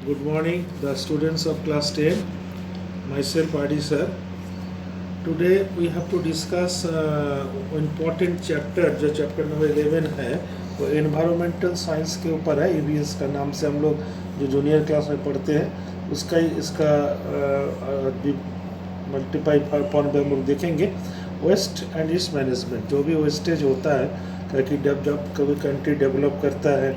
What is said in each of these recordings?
Good morning, the students of class 10. Myself, Adi sir. Today we have to discuss important chapter जो chapter number 11 है वो environmental science के ऊपर है. EVS का नाम से हम लोग जो जूनियर क्लास में पढ़ते हैं उसका ही इसका मल्टीपाई पॉइंट पे हम लोग देखेंगे. वेस्ट एंड इट्स मैनेजमेंट, जो भी वेस्टेज होता है ताकि जब कभी कंट्री डेवलप करता है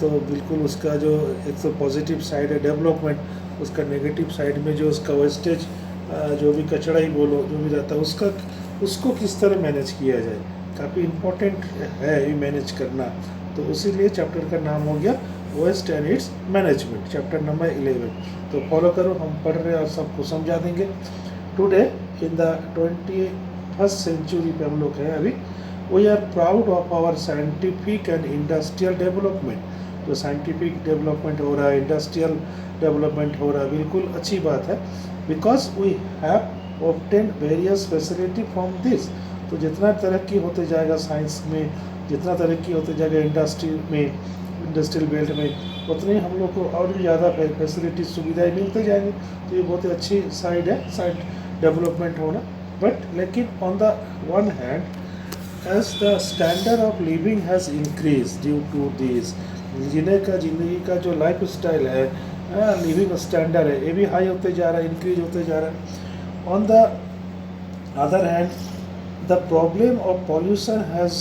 तो बिल्कुल उसका जो एक तो पॉजिटिव साइड है डेवलपमेंट, उसका नेगेटिव साइड में जो उसका वेस्टेज जो भी कचरा ही बोलो जो भी रहता है उसको किस तरह मैनेज किया जाए, काफ़ी इम्पोर्टेंट है ये मैनेज करना. तो इसीलिए चैप्टर का नाम हो गया waste and its management, chapter number 11. तो फॉलो करो, हम पढ़ रहे हैं और सबको समझा देंगे. Today in the 21st century पे हम लोग हैं अभी. We are proud of our scientific and industrial development. जो साइंटिफिक डेवलपमेंट हो रहा है, इंडस्ट्रियल डेवलपमेंट हो रहा है, बिल्कुल अच्छी बात है. Because we have obtained various facility from this. तो जितना तरक्की होते जाएगा साइंस में, जितना तरक्की होते जाएगा इंडस्ट्री में, इंडस्ट्रियल बेल्ट में, उतनी हम लोग को और भी ज़्यादा फैसिलिटी सुविधाएं मिलते जाएंगे. तो ये बहुत ही अच्छी साइड है, साइड डेवलपमेंट होना. बट लेकिन on the one hand as the standard of living has increased due to this, जिंदगी का जो लाइफ स्टाइल है, लिविंग स्टैंडर्ड है, ये भी हाई होते जा रहा है, इंक्रीज होते जा रहा है. On the other hand the problem of pollution has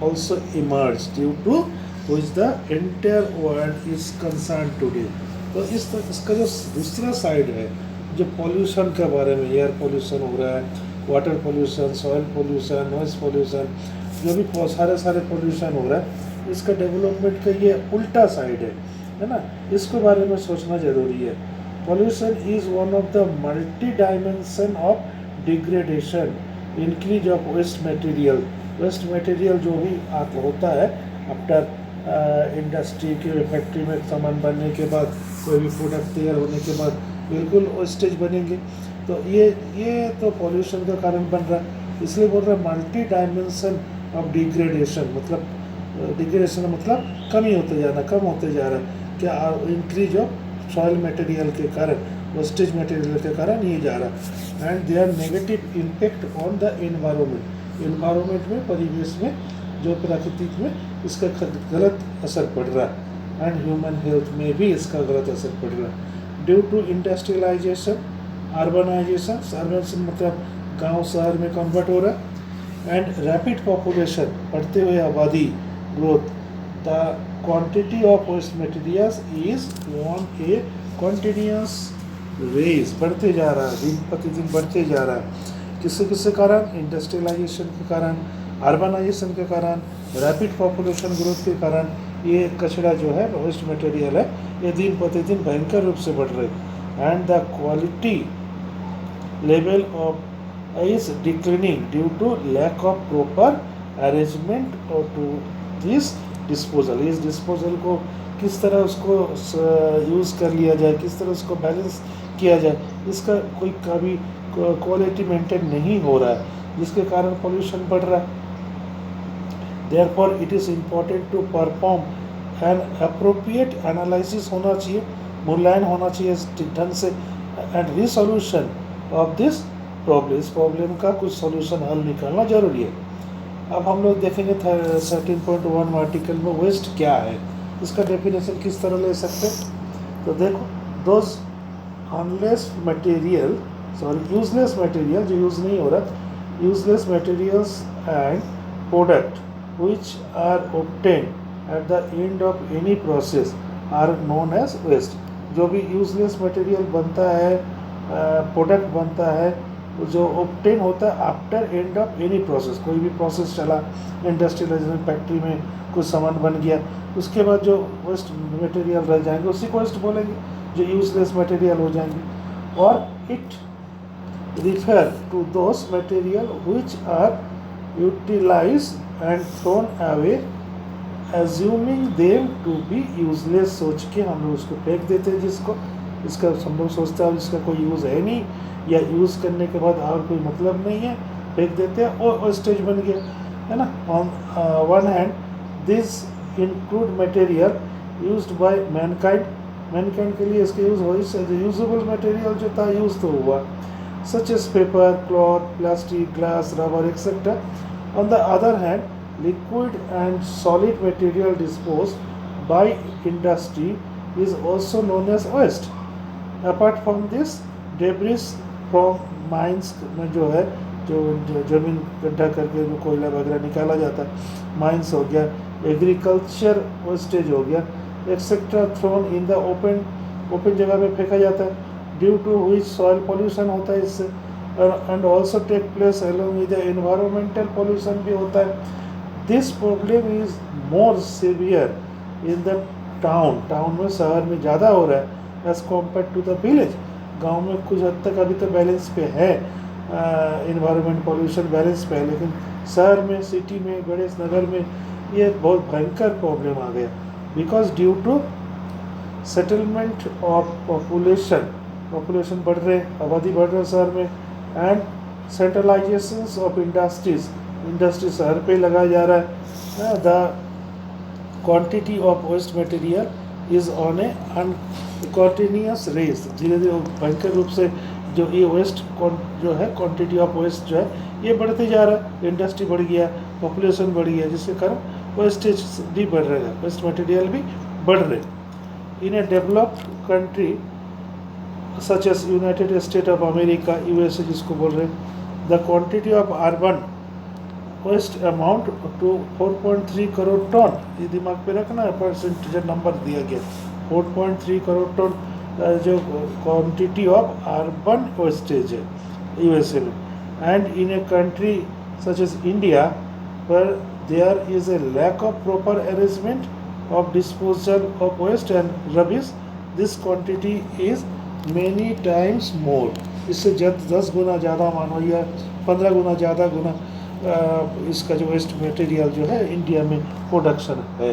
also emerge due to which the entire world is concern today. तो इसका जो दूसरा साइड है, जो पॉल्यूशन के बारे में, एयर पॉल्यूशन हो रहा है, water pollution, soil pollution, noise pollution, जो भी सारे पोल्यूशन हो रहा है, इसका डेवलपमेंट का ये उल्टा साइड है ना. इसके बारे में सोचना ज़रूरी है. Pollution is one of the multi dimension of degradation, increase of waste material. Waste material जो भी होता है आफ्टर इंडस्ट्री के फैक्ट्री में सामान बनने के बाद, कोई भी प्रोडक्ट तैयार होने के बाद बिल्कुल वेस्टेज बनेंगे. तो ये तो पॉल्यूशन का कारण बन रहा है. इसलिए बोल रहा है मल्टी डायमेंशन ऑफ डिग्रेडेशन, मतलब डिग्रेडेशन मतलब कमी होते जाना, कम होते जा रहा है. क्या इंक्रीज ऑफ सॉइल मटेरियल के कारण, वेस्टेज मटेरियल के कारण ये जा रहा है. And their negative impact on the environment में, परिवेश में, जो प्राकृतिक में इसका गलत असर पड़ रहा है. एंड ह्यूमन हेल्थ में भी इसका गलत असर पड़ रहा है. Due to industrialisation, urbanisation, urban मतलब गांव शहर में कन्वर्ट हो रहा है. एंड रैपिड पॉपुलेशन, बढ़ते हुए आबादी, growth. The quantity of waste materials is on a continuous race, बढ़ते जा रहा है, दिन प्रतिदिन बढ़ते जा रहा है. किसके कारण? इंडस्ट्रियलाइजेशन के कारण, अर्बनाइजेशन के कारण, रैपिड पॉपुलेशन ग्रोथ के कारण ये कचरा जो है, वेस्ट मटेरियल है, ये दिन प्रतिदिन भयंकर रूप से बढ़ रहे. And the quality level of is declining due to lack of proper arrangement or to this disposal. इस डिस्पोजल को किस तरह उसको यूज़ कर लिया जाए, किस तरह उसको बैलेंस किया जाए, इसका कोई कभी क्वालिटी मेंटेन नहीं हो रहा है, जिसके कारण पोल्यूशन बढ़ रहा है. Therefore it is important to perform an appropriate analysis होना चाहिए, मूल्यांकन होना चाहिए इस ढंग से, and resolution of this problem. इस प्रॉब्लम का कुछ सॉल्यूशन हल निकालना जरूरी है. अब हम लोग देखेंगे 13.1 आर्टिकल में वेस्ट क्या है, इसका डेफिनेशन किस तरह ले सकते हैं. तो देखो, those unless material, useless material जो यूज़ नहीं हो रहा, useless materials and product which are obtain at the end of any process are known as waste. जो भी यूजलेस मटेरियल बनता है, प्रोडक्ट बनता है, जो ऑब्टेन होता है after and of any process, कोई भी प्रोसेस चला, इंडस्ट्रियलाइजेशन फैक्ट्री में कुछ सामान बन गया, उसके बाद जो वेस्ट मटेरियल रह जाएंगे उसी को वेस्ट बोलेंगे, जो यूजलेस मटेरियल हो जाएंगे. और it refer to those material which are utilised and thrown away assuming them to be useless. सोच के हम लोग उसको फेंक देते हैं, जिसको इसका हम लोग सोचते हैं इसका कोई यूज़ है नहीं, या यूज़ करने के बाद और कोई मतलब नहीं है, फेंक देते हैं और वेस्टेज बन गया, है ना. On one hand this include material used by Mankind Mankind के लिए इसके यूज़ हो इससे यूजेबल मटेरियल जो था यूज़ तो हुआ, such as paper, cloth, plastic, glass, rubber etcetera. On the other hand, liquid and solid material disposed by industry is also known as waste. Apart from this, debris from mines में जो है जो जमीन गड्ढा करके जो कोयला वगैरह निकाला जाता है, माइंस हो गया, एग्रीकल्चर वेस्टेज हो गया, etcetera thrown in the open जगह पे फेंका जाता है, due to which soil pollution होता है इससे, and also take place along with the environmental pollution भी होता है. This problem is more severe in the town में, शहर में ज़्यादा हो रहा है as compare to the village. गांव में कुछ हद तक अभी तो बैलेंस पे है, इन्वायरमेंट पोल्यूशन बैलेंस पे है, लेकिन शहर में, सिटी में, गणेश नगर में ये बहुत भयंकर प्रॉब्लम आ गया, because due to settlement of population बढ़ रहे, आबादी बढ़ रहा है शहर में, एंड सेंट्रलाइजेशन ऑफ इंडस्ट्री शहर पे लगाया जा रहा है. The quantity of waste material is on a continuous race. धीरे धीरे भयंकर रूप से जो ये वेस्ट जो है, क्वांटिटी ऑफ वेस्ट जो है ये बढ़ते जा रहा है. इंडस्ट्री बढ़ गया, पॉपुलेशन बढ़ गया, जिसके कारण वेस्टेज भी बढ़ रहा है, वेस्ट मटेरियल भी बढ़ रहे. In a developed country such as United State of America, USA जिसको बोल रहे हैं, the quantity of urban waste amount to 4.3 crore ton. ये दिमाग पे रखना है, परसेंटेज नंबर दिया गया 4.3 करोड़ टन जो क्वांटिटी ऑफ अर्बन वेस्टेज है यूएसए में. And in a country such as India पर there is a lack of proper arrangement of disposal of waste and rubbish, this quantity is many times more. इससे 10 गुना ज़्यादा मानो या 15 गुना ज़्यादा इसका जो वेस्ट मटेरियल जो है इंडिया में प्रोडक्शन है.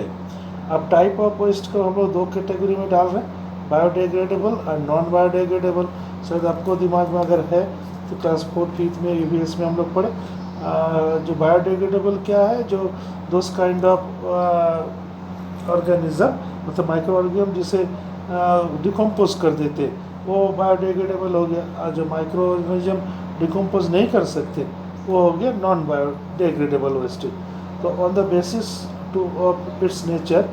अब टाइप ऑफ वेस्ट को हम लोग 2 कैटेगरी में डाल रहे हैं, बायोडिग्रेडेबल और नॉन बायोडिग्रेडेबल. शायद आपको दिमाग में अगर है तो क्लास 4 5 में यूबीएस में हम लोग पढ़े. जो बायोडिग्रेडेबल क्या है, जो दोस काइंड ऑफ ऑर्गेनिज्म मतलब माइक्रो ऑर्गेनिज्म जिसे डिकम्पोज कर देते, वो बायोडिग्रेडेबल हो गया. जो माइक्रो ऑर्गेनिज्म डिकम्पोज नहीं कर सकते वो हो गया नॉन बायोडिग्रेडेबल वेस्ट. तो on the basis to of its nature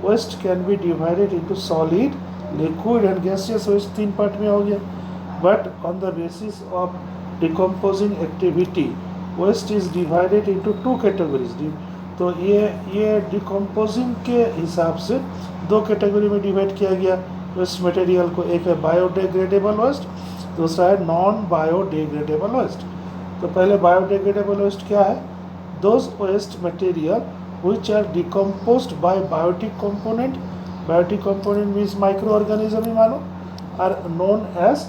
waste can be divided into solid, liquid and gaseous waste. 3 part में हो गया. But on the basis of decomposing activity waste is divided into 2 categories. तो ये decomposing के हिसाब से 2 category में divide किया गया वेस्ट मटेरियल को. एक है बायोडिग्रेडेबल वेस्ट, दूसरा है नॉन बायोडिग्रेडेबल वेस्ट. तो पहले बायोडिग्रेडेबल वेस्ट क्या है, those waste material which are decomposed by biotic component means microorganism ही मानो, are known as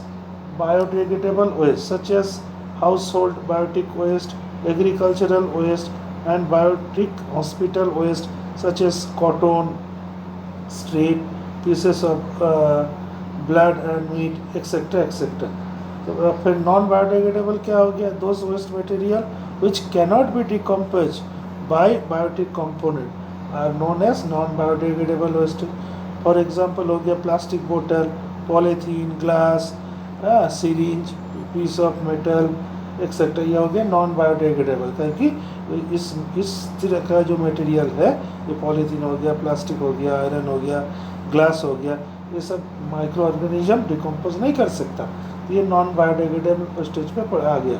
biodegradable waste such as household biotic waste, agricultural waste and biotic hospital waste such as cotton, strip, pieces of blood and meat etc etc. तो फिर non biodegradable क्या हो गया, those waste material which cannot be decompose by biotic component are known as non biodegradable waste. For example हो गया plastic बोतल, polythene, glass, syringe, piece of metal etcetera. ये हो गया नॉन बायोडिग्रेडेबल, क्योंकि इस तरह का जो मटेरियल है, ये पॉलीथीन हो गया, प्लास्टिक हो गया, आयरन हो गया, ग्लास हो गया, ये सब माइक्रो ऑर्गेनिज्म डिकम्पोज नहीं कर सकता. ये नॉन बायोडिग्रेडेबल स्टेज पे आ गया.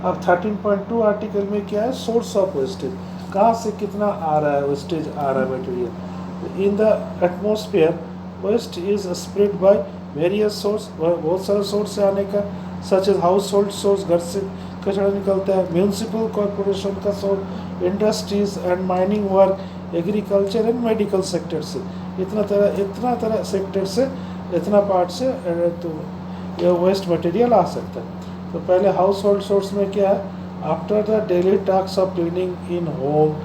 अब 13.2 आर्टिकल में क्या है, सोर्स ऑफ वेस्टेज, कहाँ से कितना आ रहा है वेस्टेज आ रहा है material. In the atmosphere waste is spread by various source, बहुत सारे सोर्स से आने का, such as household source, घर से कचरा निकलता है, म्यूनसिपल कॉरपोरेशन का source, industries and mining work, agriculture and medical sector से. इतना तरह सेक्टर से, इतना पार्ट से तो ये वेस्ट मटेरियल आ सकता है. तो पहले हाउस होल्ड सोर्स में क्या है, after the daily task of cleaning in home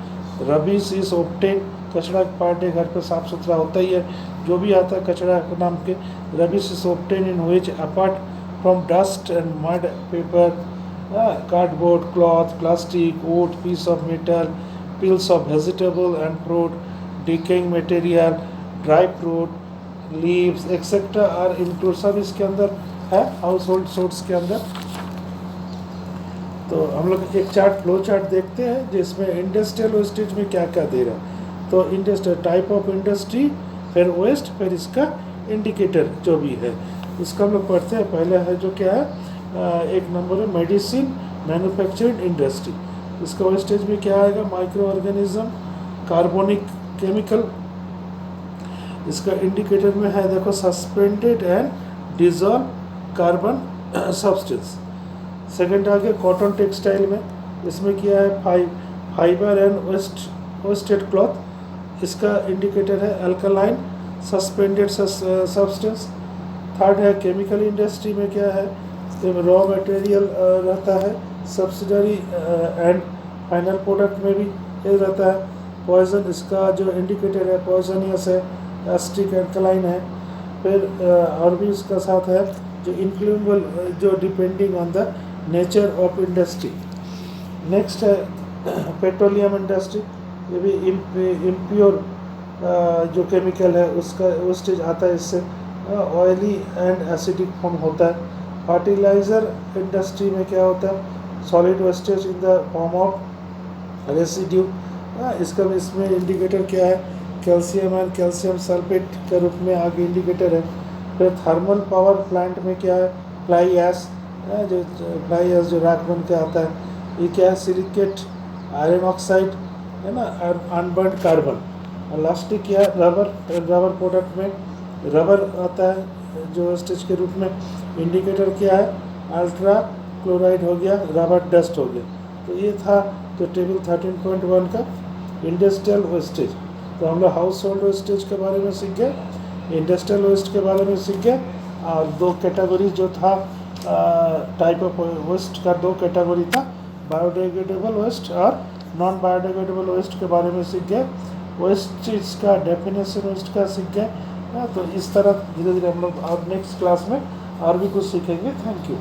rubbish is obtain. कचरा पर डे घर पे साफ सुथरा होता ही है, जो भी आता है कचरा नाम के, rubbish is obtain in which apart from dust and mud, paper, cardboard, cloth, plastic, wood, piece of metal, peels of vegetable and fruit, decaying material, dry fruit, leaves etcetera are include, सब इसके अंदर है house hold source के अंदर। तो हम लोग एक चार्ट फ्लो चार्ट देखते हैं जिसमें इंडस्ट्रियल वेस्टेज में क्या क्या दे रहा है। तो इंडस्ट्रियल टाइप ऑफ इंडस्ट्री, फिर वेस्ट, फिर इसका इंडिकेटर जो भी है इसका हम लोग पढ़ते हैं। पहले है जो क्या है, एक नंबर है मेडिसिन मैन्युफैक्चरिंग इंडस्ट्री। इसका वेस्टेज में क्या आएगा, माइक्रो ऑर्गेनिज्म, कार्बोनिक केमिकल। इसका इंडिकेटर में है देखो suspended and dissolve carbon substance. Second आ गया कॉटन टेक्सटाइल में, इसमें किया है फाइबर एंड वेस्टेड क्लॉथ। इसका इंडिकेटर है अल्कलाइन सस्पेंडेड सब्सटेंस। थर्ड है केमिकल इंडस्ट्री में क्या है, रॉ मटेरियल रहता है, सब्सिडरी एंड फाइनल प्रोडक्ट में भी ये रहता है। पॉइजन, इसका जो इंडिकेटर है पॉइजनियस है, एसिडिक एल्कलाइन है। फिर और भी इसका साथ है जो इनक्लूडेबल, जो depending on the nature of industry. Next है पेट्रोलियम इंडस्ट्री, ये भी इम्प्योर जो केमिकल है उसका वेस्टेज आता है, इससे ऑयली एंड एसिडिक फॉर्म होता है। फर्टिलाइज़र इंडस्ट्री में क्या होता है, solid wastage in the form of residue. इसमें इंडिकेटर क्या है, कैल्शियम एंड कैल्शियम सल्फेट के रूप में आगे इंडिकेटर है। फिर थर्मल पावर प्लांट में क्या है, फ्लाई ऐश, जो फ्लाई ऐश जो राख बन के आता है, ये क्या है, सिलिकेट आयरन ऑक्साइड है ना, अनबर्न्ड कार्बन। और लास्ट क्या है, रबर प्रोडक्ट में रबर आता है जो वेस्टेज के रूप में। इंडिकेटर क्या है, अल्ट्रा क्लोराइड हो गया, रबर डस्ट हो गया। तो ये था जो टेबल 13.1 का इंडस्ट्रियल वेस्टेज। तो हम लोग हाउस होल्ड वेस्टेज के बारे में सीख गए, इंडस्ट्रियल वेस्ट के बारे में सीख गए, और दो कैटेगरी जो था टाइप ऑफ वेस्ट का, दो कैटेगरी था, बायोडिग्रेडेबल वेस्ट और नॉन बायोडिग्रेडेबल वेस्ट के बारे में सीख गए। वेस्ट का डेफिनेशन वेस्ट का सीख गए। तो इस तरह धीरे धीरे हम लोग और नेक्स्ट क्लास में और भी कुछ सीखेंगे। Thank you.